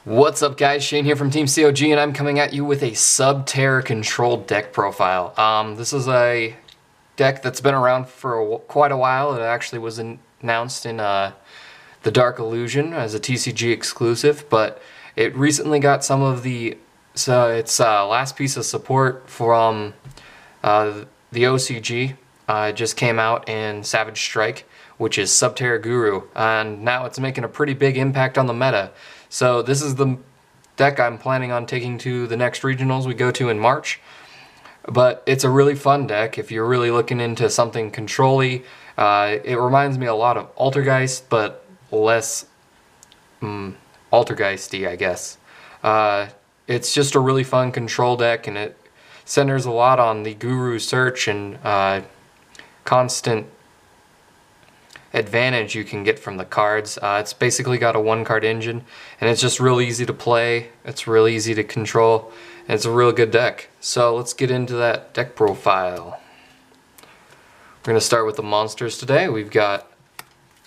What's up guys, Shane here from Team COG and I'm coming at you with a Subterror controlled deck profile. This is a deck that's been around for quite a while. It actually was announced in the Dark Illusion as a TCG exclusive, but it recently got some of its last piece of support from the OCG. It just came out in Savage Strike, which is Subterror Guru, and now it's making a pretty big impact on the meta. So this is the deck I'm planning on taking to the next regionals we go to in March. But it's a really fun deck if you're really looking into something control-y. It reminds me a lot of Altergeist, but less Altergeisty, I guess. It's just a really fun control deck, and it centers a lot on the Guru search and constant advantage you can get from the cards. It's basically got a one-card engine, and it's just real easy to play. It's real easy to control, and it's a real good deck. So let's get into that deck profile. We're going to start with the monsters today. We've got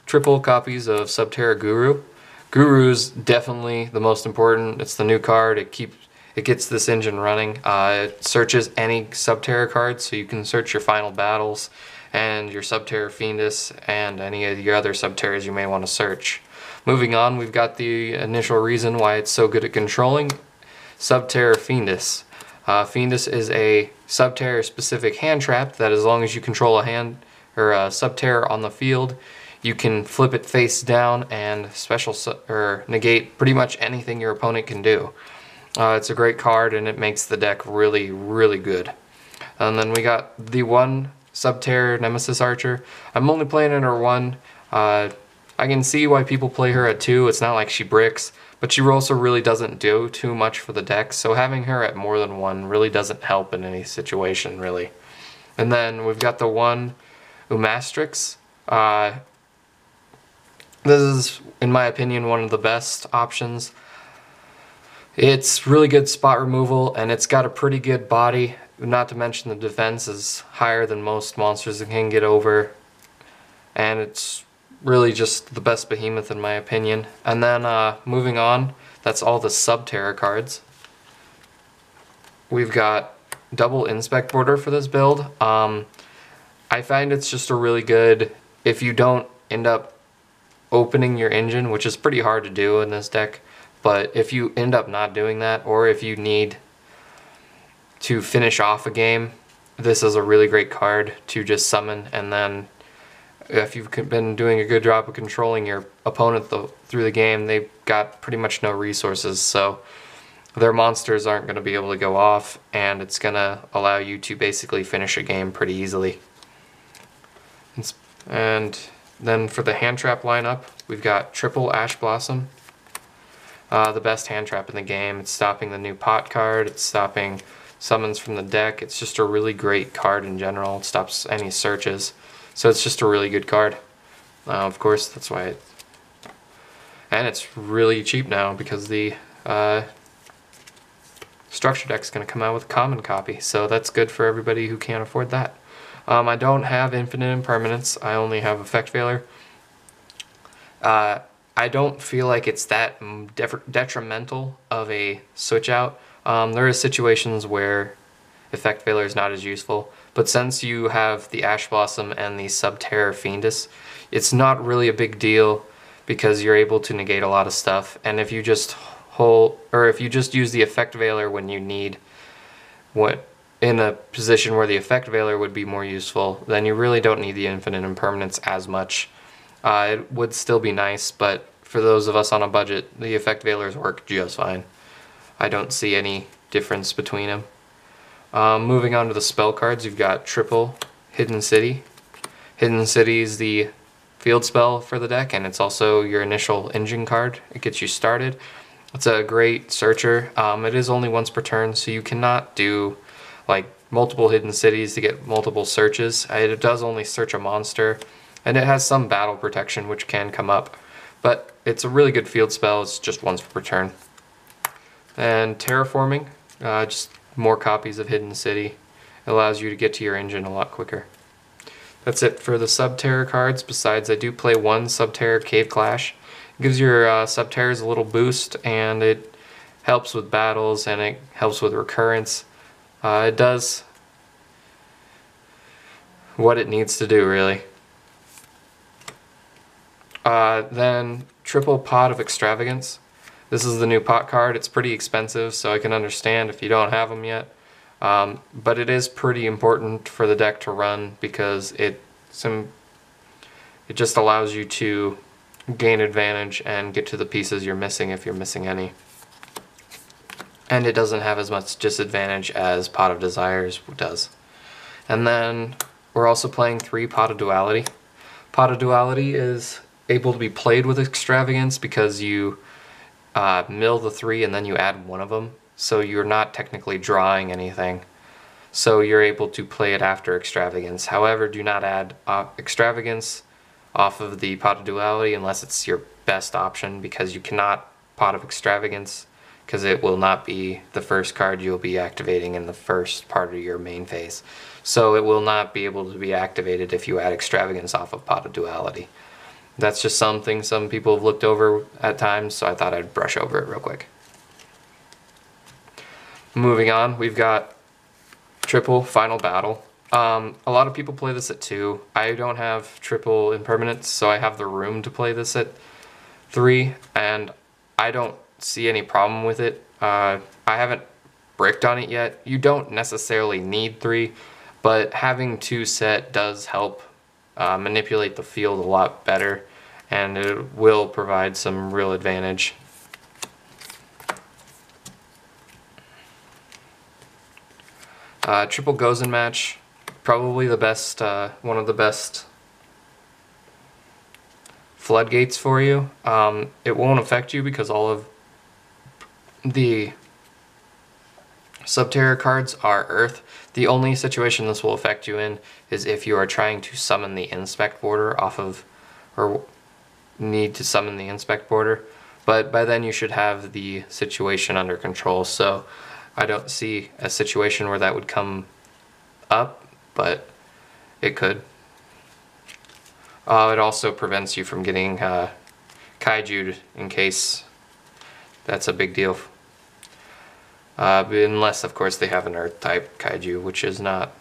triple copies of Subterror Guru. Guru's definitely the most important. It's the new card. It gets this engine running. It searches any Subterror card, so you can search your final battles and your Subterror Fiendus and any of your other Subterrors you may want to search. Moving on, we've got the initial reason why it's so good at controlling Subterror Fiendus. Fiendus is a Subterror specific hand trap that, as long as you control a hand or a Subterror on the field, you can flip it face down and negate pretty much anything your opponent can do. It's a great card, and it makes the deck really, really good. And then we got the one Subterror Nemesis Archer. I'm only playing in her 1. I can see why people play her at 2. It's not like she bricks, but she also really doesn't do too much for the deck, so having her at more than 1 really doesn't help in any situation, really. And then we've got the one Umastrix. This is, in my opinion, one of the best options. It's really good spot removal, and it's got a pretty good body. Not to mention the defense is higher than most monsters that can get over, and it's really just the best behemoth in my opinion. And then moving on, that's all the Subterror cards. We've got double inspect border for this build. I find it's just a really good, if you don't end up opening your engine, which is pretty hard to do in this deck, but if you end up not doing that, or if you need to finish off a game, this is a really great card to just summon, and then if you've been doing a good job of controlling your opponent through the game, they've got pretty much no resources, so their monsters aren't going to be able to go off, and it's going to allow you to basically finish a game pretty easily. And then for the hand trap lineup, we've got triple Ash Blossom. The best hand trap in the game. It's stopping the new pot card, it's stopping summons from the deck. It's just a really great card in general. It stops any searches, so it's just a really good card. Of course, that's why and it's really cheap now because the structure deck's going to come out with a common copy, so that's good for everybody who can't afford that. I don't have infinite impermanence. I only have effect failure. I don't feel like it's that detrimental of a switch out. There are situations where effect failure is not as useful, but since you have the Ash Blossom and the Subterror Fiendus, it's not really a big deal because you're able to negate a lot of stuff. And if you just use the effect veiler when you need in a position where the effect veiler would be more useful, then you really don't need the infinite impermanence as much. It would still be nice, but for those of us on a budget, the effect veilers work just fine. I don't see any difference between them. Moving on to the spell cards, you've got triple Hidden City. Hidden City is the field spell for the deck, and it's also your initial engine card. It gets you started. It's a great searcher. It is only once per turn, so you cannot do like multiple Hidden Cities to get multiple searches. It does only search a monster, and it has some battle protection which can come up, but it's a really good field spell. It's just once per turn. And terraforming, just more copies of Hidden City. It allows you to get to your engine a lot quicker. That's it for the Subterror cards. Besides, I do play one Subterror Cave Clash. It gives your Subterrors a little boost, and it helps with battles and it helps with recurrence. It does what it needs to do, really. Then triple Pot of Extravagance. This is the new pot card. It's pretty expensive, so I can understand if you don't have them yet. But it is pretty important for the deck to run because it just allows you to gain advantage and get to the pieces you're missing if you're missing any. And it doesn't have as much disadvantage as Pot of Desires does. And then we're also playing 3 Pot of Duality. Pot of Duality is able to be played with Extravagance because you mill the 3 and then you add one of them. So you're not technically drawing anything. So you're able to play it after Extravagance. However, do not add Extravagance off of the Pot of Duality unless it's your best option, because you cannot Pot of Extravagance because it will not be the first card you'll be activating in the first part of your main phase. So it will not be able to be activated if you add Extravagance off of Pot of Duality. That's just something some people have looked over at times, so I thought I'd brush over it real quick. Moving on, we've got triple Final Battle. A lot of people play this at 2. I don't have triple impermanence, so I have the room to play this at 3, and I don't see any problem with it. I haven't bricked on it yet. You don't necessarily need 3, but having 2 set does help manipulate the field a lot better, and it will provide some real advantage. Triple Gozen Match, probably the best, one of the best floodgates for you. It won't affect you because all of the Subterror cards are Earth. The only situation this will affect you in is if you are trying to summon the Inspect border off of, or need to summon the Inspect border. But by then you should have the situation under control, so I don't see a situation where that would come up, but it could. It also prevents you from getting Kaiju'd in case that's a big deal. Unless, of course, they have an Earth type Kaiju, which is not...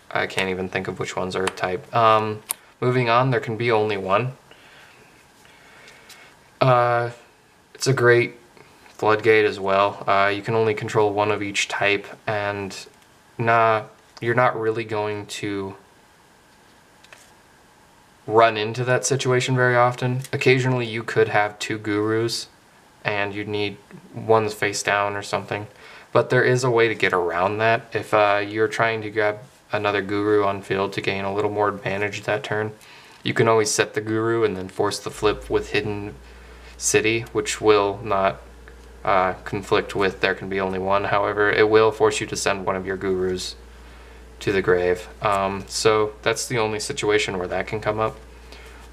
I can't even think of which one's Earth type. Moving on, there can be only one. It's a great floodgate as well. You can only control one of each type, and you're not really going to run into that situation very often. Occasionally you could have 2 gurus and you'd need one's face down or something, but there is a way to get around that. If you're trying to grab another guru on field to gain a little more advantage that turn, you can always set the guru and then force the flip with Hidden City, which will not conflict with there can be only one. However, it will force you to send one of your gurus to the grave. So that's the only situation where that can come up.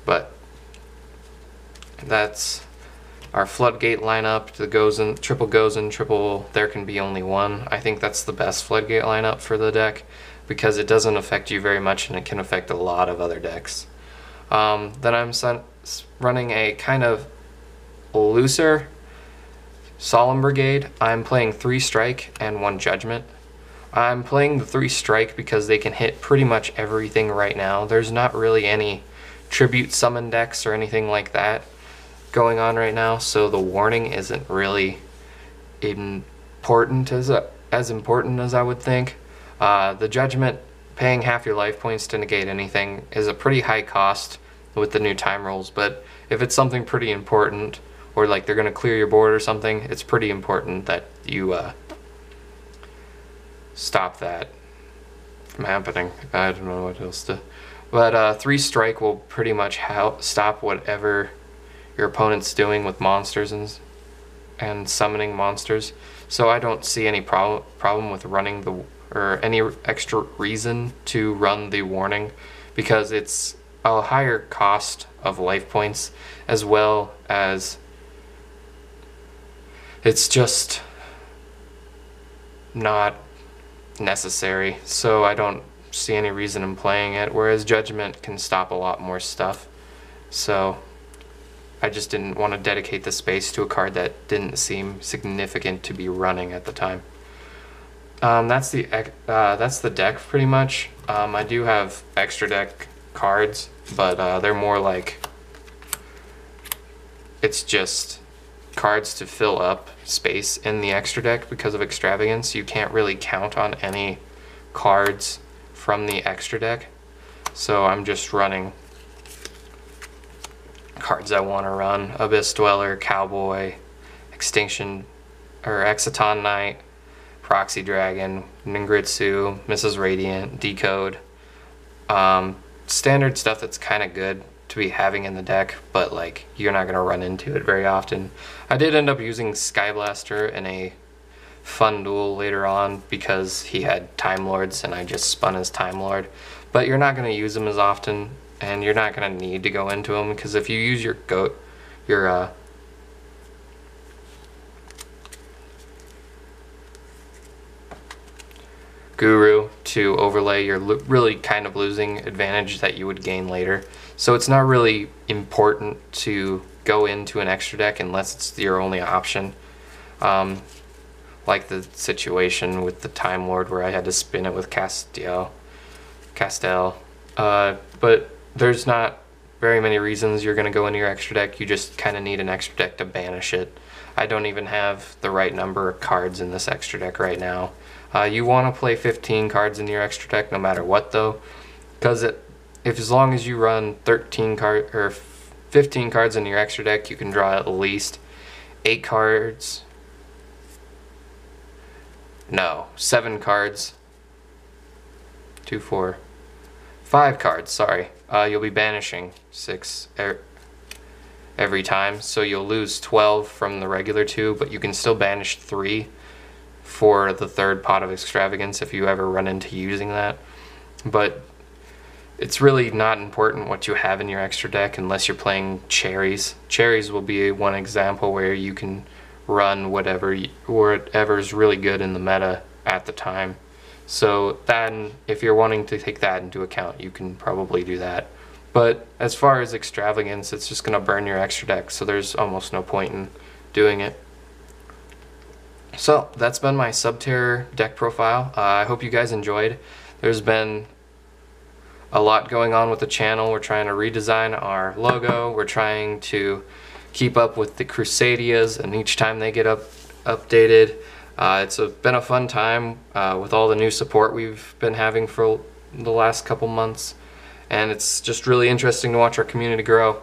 But that's our floodgate lineup. The Gozen, triple Gozen, triple there can be only one. I think that's the best floodgate lineup for the deck because it doesn't affect you very much and it can affect a lot of other decks. Then I'm running a kind of looser Solemn Brigade. I'm playing 3 strike and 1 judgment. I'm playing the 3 strike because they can hit pretty much everything right now. There's not really any tribute summon decks or anything like that going on right now, so the warning isn't really important as important as I would think. The judgment, paying half your life points to negate anything, is a pretty high cost with the new time rules, but if it's something pretty important, or like they're going to clear your board or something, it's pretty important that you stop that from happening. I don't know what else to... But 3 strike will pretty much stop whatever your opponent's doing with monsters and summoning monsters. So I don't see any problem with running the... or any extra reason to run the warning, because it's a higher cost of life points, as well as it's just not necessary, so I don't see any reason in playing it, whereas Judgment can stop a lot more stuff. So I just didn't want to dedicate the space to a card that didn't seem significant to be running at the time. That's the deck pretty much. I do have extra deck cards, but they're more like, it's just cards to fill up space in the extra deck because of extravagance. You can't really count on any cards from the extra deck, so I'm just running cards I want to run: Abyss Dweller, Cowboy, Extinction or Exciton Knight, Proxy Dragon, Ningritsu, Mrs. Radiant, Decode. Standard stuff that's kind of good to be having in the deck, but like you're not going to run into it very often. I did end up using Skyblaster in a fun duel later on because he had Time Lords and I just spun his Time Lord, but you're not going to use him as often and you're not going to need to go into him, because if you use your Guru to overlay, you're really kind of losing advantage that you would gain later. So it's not really important to go into an extra deck unless it's your only option. Like the situation with the Time Lord where I had to spin it with Castel. But there's not very many reasons you're going to go into your extra deck. You just kind of need an extra deck to banish it. I don't even have the right number of cards in this extra deck right now. You want to play 15 cards in your extra deck no matter what though, because as long as you run 15 cards in your extra deck, you can draw at least 7 cards. 5 cards, sorry. You'll be banishing 6 every time, so you'll lose 12 from the regular 2, but you can still banish 3 for the third pot of extravagance if you ever run into using that. But it's really not important what you have in your extra deck unless you're playing cherries. Cherries will be one example where you can run whatever's really good in the meta at the time. So then if you're wanting to take that into account, you can probably do that. But as far as extravagance, it's just going to burn your extra deck, so there's almost no point in doing it. So that's been my Subterror deck profile. I hope you guys enjoyed. There's been a lot going on with the channel. We're trying to redesign our logo. We're trying to keep up with the Crusadias, and each time they get updated. It's been a fun time with all the new support we've been having for the last couple months, and it's just really interesting to watch our community grow.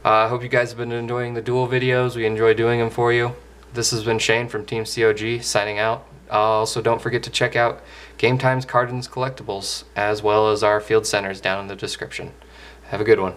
I hope you guys have been enjoying the duel videos. We enjoy doing them for you. This has been Shane from Team COG signing out. Also, don't forget to check out Game Time's Cards and Collectibles, as well as our field centers down in the description. Have a good one.